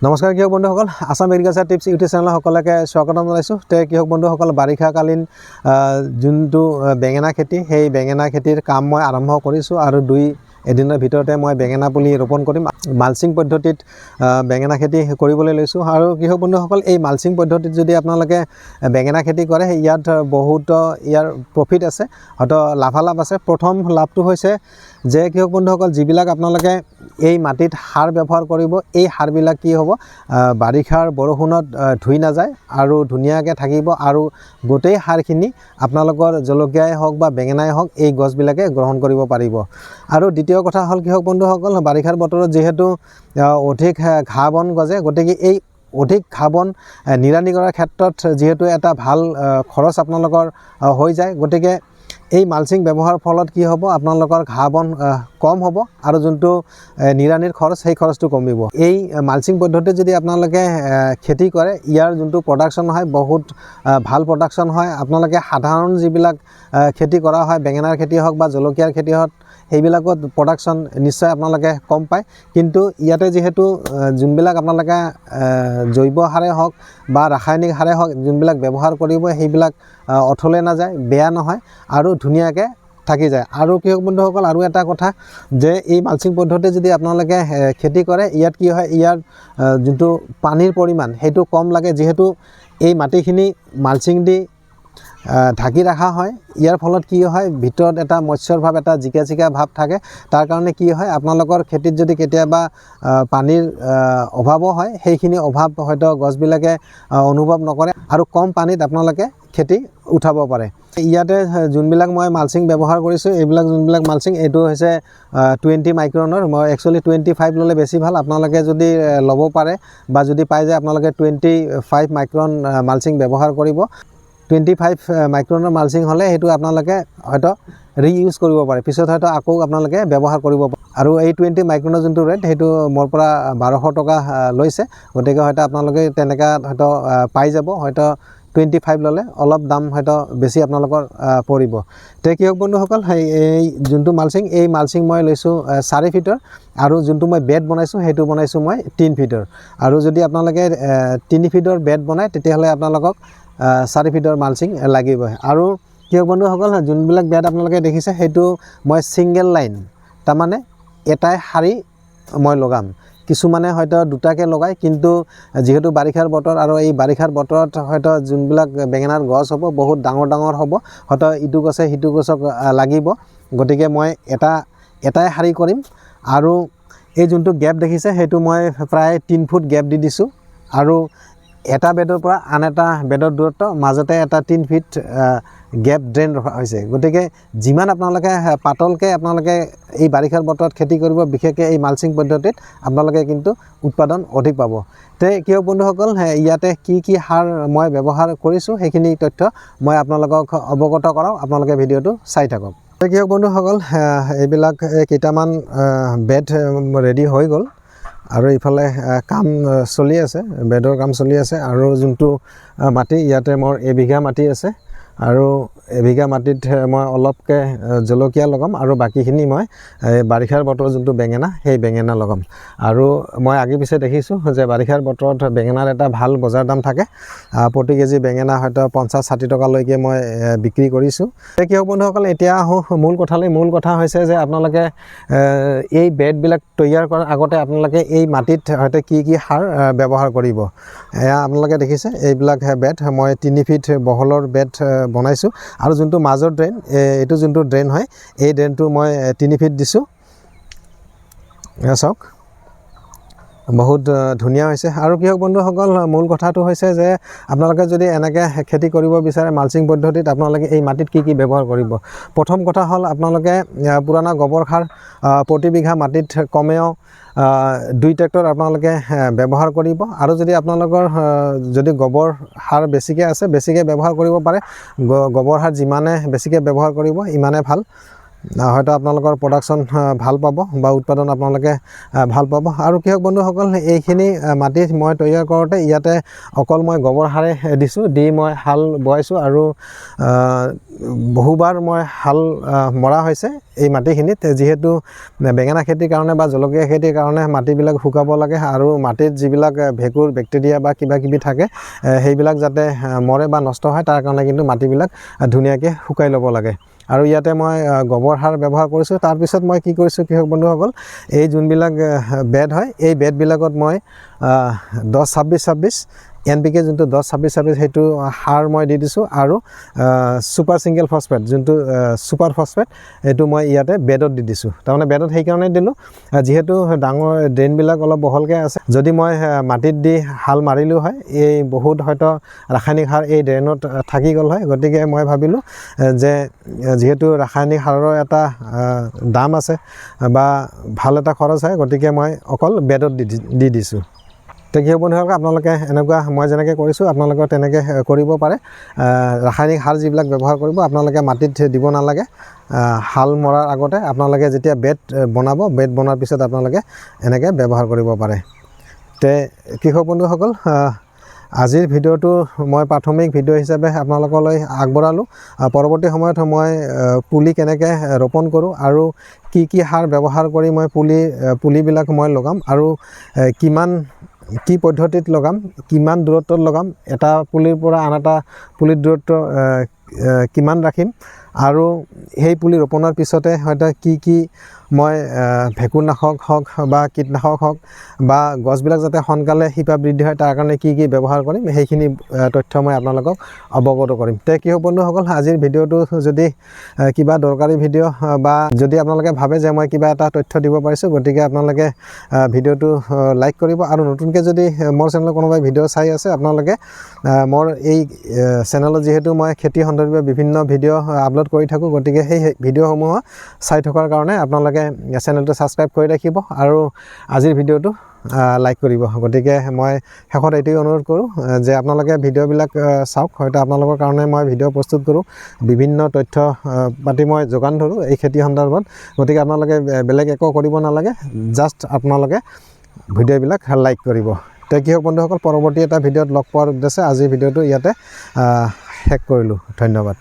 নমস্কাৰ কৃষক বন্ধুসকল, আসাম এগ্ৰিকালচাৰ টিপছ ইউটিউব চেনেলৰ সকলোকে স্বাগতম জনাইছোঁ। কৃষক বন্ধুসকল, বাৰিষাকালীন যোনটো বেঙেনা খেতি, সেই বেঙেনা খেতিৰ কাম মই আৰম্ভ কৰিছোঁ আৰু এদিনৰ ভিতৰতে মই বেঙেনা পুলি ৰোপণ কৰিম। মালচিং পদ্ধতিত বেঙেনা খেতি কৰিবলৈ লৈছোঁ। আৰু কৃষক বন্ধুসকল, এই মালচিং পদ্ধতিত যদি আপোনালোকে বেঙেনা খেতি কৰে, ইয়াত বহুত ইয়াৰ প্ৰফিট আছে, হয়তো লাভালাভ আছে। প্ৰথম লাভটো হৈছে যে কৃষক বন্ধুসকল, যিবিলাক আপোনালোকে এই মাটিত সাৰ ব্যৱহাৰ কৰিব, এই সাৰবিলাক কি হ'ব, বাৰিষাৰ বৰষুণত ধুই নাযায় আৰু ধুনীয়াকৈ থাকিব আৰু গোটেই সাৰখিনি আপোনালোকৰ জলকীয়াই হওক বা বেঙেনাই হওক, এই গছবিলাকে গ্ৰহণ কৰিব পাৰিব। আৰু দ্বিতীয় কথা হ'ল কৃষক বন্ধুসকল, বাৰিষাৰ বতৰত যিহেতু অধিক ঘাঁহ বন গজে, গতিকে এই অধিক ঘাঁহ বন নিৰানি কৰাৰ ক্ষেত্ৰত যিহেতু এটা ভাল খৰচ আপোনালোকৰ হৈ যায়, গতিকে এই মালচিং ব্যৱহাৰৰ ফলত কি হ'ব, আপোনালোকৰ ঘাঁহ বন কম হ'ব আৰু যোনটো নিৰানিৰ খৰচ, সেই খৰচটো কমিব। এই মালচিং পদ্ধতিত যদি আপোনালোকে খেতি কৰে, ইয়াৰ যোনটো প্ৰডাকশ্যন হয়, বহুত ভাল প্ৰডাকশ্যন হয়। আপোনালোকে সাধাৰণ যিবিলাক খেতি কৰা হয়, বেঙেনাৰ খেতি হওক বা জলকীয়াৰ খেতি হওক, সেইবিলাকত প্ৰডাকশ্যন নিশ্চয় আপোনালোকে কম পায়। কিন্তু ইয়াতে যিহেতু যোনবিলাক আপোনালোকে জৈৱ সাৰে হওক বা ৰাসায়নিক সাৰে হওক, যোনবিলাক ব্যৱহাৰ কৰিব, সেইবিলাক অথলে নাযায়, বেয়া নহয় আৰু ধুনীয়াকৈ থাকি যায়। আৰু কৃষক বন্ধুসকল, আৰু এটা কথা যে এই মালচিং পদ্ধতি যদি আপোনালোকে খেতি কৰে, ইয়াত কি হয়, ইয়াৰ যোনটো পানীৰ পৰিমাণ সেইটো কম লাগে, যিহেতু এই মাটিখিনি মালচিং দি ঢাকি ৰখা হয়। ইয়াৰ ফলত কি হয়, ভিতৰত এটা মৎস্যৰ ভাৱ, এটা জিকা জিকা ভাৱ থাকে। তাৰ কাৰণে কি হয়, আপোনালোকৰ খেতিত যদি কেতিয়াবা পানীৰ অভাৱো হয়, সেইখিনি অভাৱ হয়তো গছবিলাকে অনুভৱ নকৰে আৰু কম পানীত আপোনালোকে খেতি উঠাব পাৰে। ইয়াতে যোনবিলাক মই মালচিং ব্যৱহাৰ কৰিছোঁ, এইবিলাক যোনবিলাক মালচিং, এইটো হৈছে 20 মাইক্ৰনৰ। মই একচুৱেলি 25 ল'লে বেছি ভাল। আপোনালোকে যদি ল'ব পাৰে বা যদি পাই যায়, আপোনালোকে 25 মাইক্ৰন মালচিং ব্যৱহাৰ কৰিব। 25 মাইক্ৰনৰ মালচিং হ'লে সেইটো আপোনালোকে হয়তো ৰিইউজ কৰিব পাৰে, পিছত হয়তো আকৌ আপোনালোকে ব্যৱহাৰ কৰিব পাৰে। আৰু এই 20 মাইক্ৰনৰ যোনটো ৰেট, সেইটো মোৰ পৰা 1200 টকা লৈছে। গতিকে হয়তো আপোনালোকে তেনেকুৱা হয়তো পাই যাব। হয়তো 25 ল'লে অলপ দাম হয়তো বেছি আপোনালোকৰ পৰিব। কৃষক বন্ধুসকল, এই যোনটো মালচিং, এই মালচিং মই লৈছোঁ 4 ফিটৰ আৰু যোনটো মই বেড বনাইছোঁ, সেইটো বনাইছোঁ মই 3 ফিটৰ। আৰু যদি আপোনালোকে 3 ফিটৰ বেড বনায়, তেতিয়াহ'লে আপোনালোকক 4 ফিটৰ মালচিং লাগিবই। আৰু কৃষক বন্ধুসকল, যোনবিলাক বেড আপোনালোকে দেখিছে, সেইটো মই ছিংগেল লাইন, তাৰমানে এটাই শাৰী মই লগাম। কিছুমানে হয়তো দুটাকৈ লগায়, কিন্তু যিহেতু বাৰিষাৰ বতৰ আৰু এই বাৰিষাৰ বতৰত হয়তো যোনবিলাক বেঙেনাৰ গছ হ'ব, বহুত ডাঙৰ ডাঙৰ হ'ব, হয়তো ইটো গছে সিটো গছক লাগিব। গতিকে মই এটাই শাৰী কৰিম। আৰু এই যোনটো গেপ দেখিছে, সেইটো মই প্ৰায় 3 ফুট গেপ দি দিছোঁ। আৰু এটা বেডৰ পৰা আন এটা বেডৰ দূৰত্ব মাজতে এটা 3 ফিট গেপ ড্ৰেইন ৰখা হৈছে। গতিকে যিমান আপোনালোকে পাতলকৈ আপোনালোকে এই বাৰিষাৰ বতৰত খেতি কৰিব, বিশেষকৈ এই মালচিং পদ্ধতিত, আপোনালোকে কিন্তু উৎপাদন অধিক পাব। কৃষক বন্ধুসকল, ইয়াতে কি কি সাৰ মই ব্যৱহাৰ কৰিছোঁ, সেইখিনি তথ্য মই আপোনালোকক অৱগত কৰাওঁ। আপোনালোকে ভিডিঅ'টো চাই থাকক। কৃষক বন্ধুসকল, এইবিলাক কেইটামান বেড ৰেডি হৈ গ'ল আৰু ইফালে কাম চলি আছে, বেডৰ কাম চলি আছে। আৰু যোনটো মাটি, ইয়াতে মোৰ এবিঘা মাটি আছে আৰু এবিঘা মাটিত মই অলপকৈ জলকীয়া লগাম আৰু বাকীখিনি মই বাৰিষাৰ বতৰৰ যোনটো বেঙেনা, সেই বেঙেনা লগাম। আৰু মই আগে পিছে দেখিছোঁ যে বাৰিষাৰ বতৰত বেঙেনাৰ এটা ভাল বজাৰ দাম থাকে। প্ৰতি কেজি বেঙেনা হয়তো 50-60 টকালৈকে মই বিক্ৰী কৰিছোঁ। কৃষক বন্ধুসকল, এতিয়া আহোঁ মূল কথালৈ। মূল কথা হৈছে যে আপোনালোকে এই বেডবিলাক তৈয়াৰ কৰাৰ আগতে আপোনালোকে এই মাটিত হয়তো কি কি সাৰ ব্যৱহাৰ কৰিব। এয়া আপোনালোকে দেখিছে, এইবিলাক বেড মই 3 ফিট বহলৰ বেড বনাইছোঁ। আৰু যোনটো মাজৰ ড্ৰেইন, এইটো যোনটো ড্ৰেইন হয়, এই ড্ৰেইনটো মই 3 ফিট দিছোঁ। চাওক, বহুত ধুনীয়া হৈছে। আৰু কৃষক বন্ধুসকল, মূল কথাটো হৈছে যে আপোনালোকে যদি এনেকৈ খেতি কৰিব বিচাৰে মালচিং পদ্ধতিত, আপোনালোকে এই মাটিত কি কি ব্যৱহাৰ কৰিব। প্ৰথম কথা হ'ল, আপোনালোকে পুৰণা গোবৰ সাৰ প্ৰতি বিঘা মাটিত কমেও 2 ট্ৰেক্টৰ আপোনালোকে ব্যৱহাৰ কৰিব। আৰু যদি আপোনালোকৰ যদি গোবৰ সাৰ বেছিকৈ আছে, বেছিকৈ ব্যৱহাৰ কৰিব পাৰে। গোবৰ সাৰ যিমানে বেছিকৈ ব্যৱহাৰ কৰিব, ইমানে ভাল। হয়তো আপোনালোকৰ প্ৰডাকশ্যন ভাল পাব বা উৎপাদন আপোনালোকে ভাল পাব। আৰু কৃষক বন্ধুসকল, এইখিনি মাটি মই তৈয়াৰ কৰোঁতে ইয়াতে অকল মই গোবৰ সাৰে দিছোঁ, দি মই হাল বোৱাইছোঁ আৰু বহুবাৰ মই হাল মৰা হৈছে এই মাটিখিনিত। যিহেতু বেঙেনা খেতিৰ কাৰণে বা জলকীয়া খেতিৰ কাৰণে মাটিবিলাক শুকাব লাগে আৰু মাটিত যিবিলাক ভেঁকুৰ বেক্টেৰিয়া বা কিবা কিবি থাকে সেইবিলাক যাতে মৰে বা নষ্ট হয় তাৰ কাৰণে কিন্তু মাটিবিলাক ধুনীয়াকৈ শুকাই ল'ব লাগে। আৰু ইয়াতে মই গোবৰ সাৰ ব্যৱহাৰ কৰিছোঁ। তাৰপিছত মই কি কৰিছোঁ কৃষক বন্ধুসকল, এই যোনবিলাক বেড হয় এই বেডবিলাকত মই 10-26-26 NPK যোনটো 10-26-26 সেইটো সাৰ মই দি দিছোঁ আৰু ছুপাৰ ছিংগল ফছফেট যোনটো ছুপাৰ ফছফেট সেইটো মই ইয়াতে বেডত দি দিছোঁ। তাৰমানে বেডত সেইকাৰণে দিলোঁ যিহেতু ডাঙৰ ড্ৰেইনবিলাক অলপ বহলকৈ আছে। যদি মই মাটিত দি হাল মাৰিলোঁ হয় এই বহুত হয়তো ৰাসায়নিক সাৰ এই ড্ৰেইনত থাকি গ'ল হয়। গতিকে মই ভাবিলোঁ যে যিহেতু ৰাসায়নিক সাৰৰ এটা দাম আছে বা ভাল এটা খৰচ হয়, গতিকে মই অকল বেডত দি দিছোঁ। কৃষক বন্ধুসকল, আপোনালোকে এনেকুৱা মই যেনেকৈ কৰিছোঁ আপোনালোকে তেনেকৈ কৰিব পাৰে। ৰাসায়নিক সাৰ যিবিলাক ব্যৱহাৰ কৰিব আপোনালোকে মাটিত দিব নালাগে। হাল মৰাৰ আগতে আপোনালোকে যেতিয়া বেড বনাব, বেড বনোৱাৰ পিছত আপোনালোকে এনেকৈ ব্যৱহাৰ কৰিব পাৰে। কৃষক বন্ধুসকল, আজিৰ ভিডিঅ'টো মই প্ৰাথমিক ভিডিঅ' হিচাপে আপোনালোকলৈ আগবঢ়ালোঁ। পৰৱৰ্তী সময়ত মই পুলি কেনেকৈ ৰোপণ কৰোঁ আৰু কি কি সাৰ ব্যৱহাৰ কৰি মই পুলিবিলাক মই লগাম আৰু কি পদ্ধতিত লগাম, কিমান দূৰত্বত লগাম, এটা পুলিৰ পৰা আন এটা পুলিৰ দূৰত্ব কিমান ৰাখিম আৰু সেই পুলি ৰোপণৰ পিছতে হয়তো কি মই ভেঁকুৰনাশক হওক বা কীটনাশক হওক বা গছবিলাক যাতে সোনকালে শিপা বৃদ্ধি হয় তাৰ কাৰণে কি ব্যৱহাৰ কৰিম সেইখিনি তথ্য মই আপোনালোকক অৱগত কৰিম। কৃষক বন্ধুসকল, আজিৰ ভিডিঅ'টো যদি কিবা দৰকাৰী ভিডিঅ' বা যদি আপোনালোকে ভাবে যে মই কিবা এটা তথ্য দিব পাৰিছোঁ, গতিকে আপোনালোকে ভিডিঅ'টো লাইক কৰিব। আৰু নতুনকৈ যদি মোৰ চেনেলত কোনোবাই ভিডিঅ' চাই আছে আপোনালোকে মোৰ এই চেনেলত যিহেতু মই খেতি সন্দৰ্ভীয় বিভিন্ন ভিডিঅ' আপলোড কৰি থাকোঁ, গতিকে সেই ভিডিঅ'সমূহ চাই থকাৰ কাৰণে আপোনালোকে চেনেলটো ছাবস্ক্ৰাইব কৰি ৰাখিব আৰু আজিৰ ভিডিঅ'টো লাইক কৰিব। গতিকে মই শেষত এইটোৱে অনুৰোধ কৰোঁ যে আপোনালোকে ভিডিঅ'বিলাক চাওক। হয়তো আপোনালোকৰ কাৰণে মই ভিডিঅ' প্ৰস্তুত কৰোঁ, বিভিন্ন তথ্য পাতি মই যোগান ধৰোঁ এই খেতি সন্দৰ্ভত। গতিকে আপোনালোকে বেলেগ একো কৰিব নালাগে, জাষ্ট আপোনালোকে ভিডিঅ'বিলাক লাইক কৰিব। কৃষক বন্ধুসকল, পৰৱৰ্তী এটা ভিডিঅ'ত লগ পোৱাৰ উদ্দেশ্যে আজিৰ ভিডিঅ'টো ইয়াতে শেষ কৰিলোঁ। ধন্যবাদ।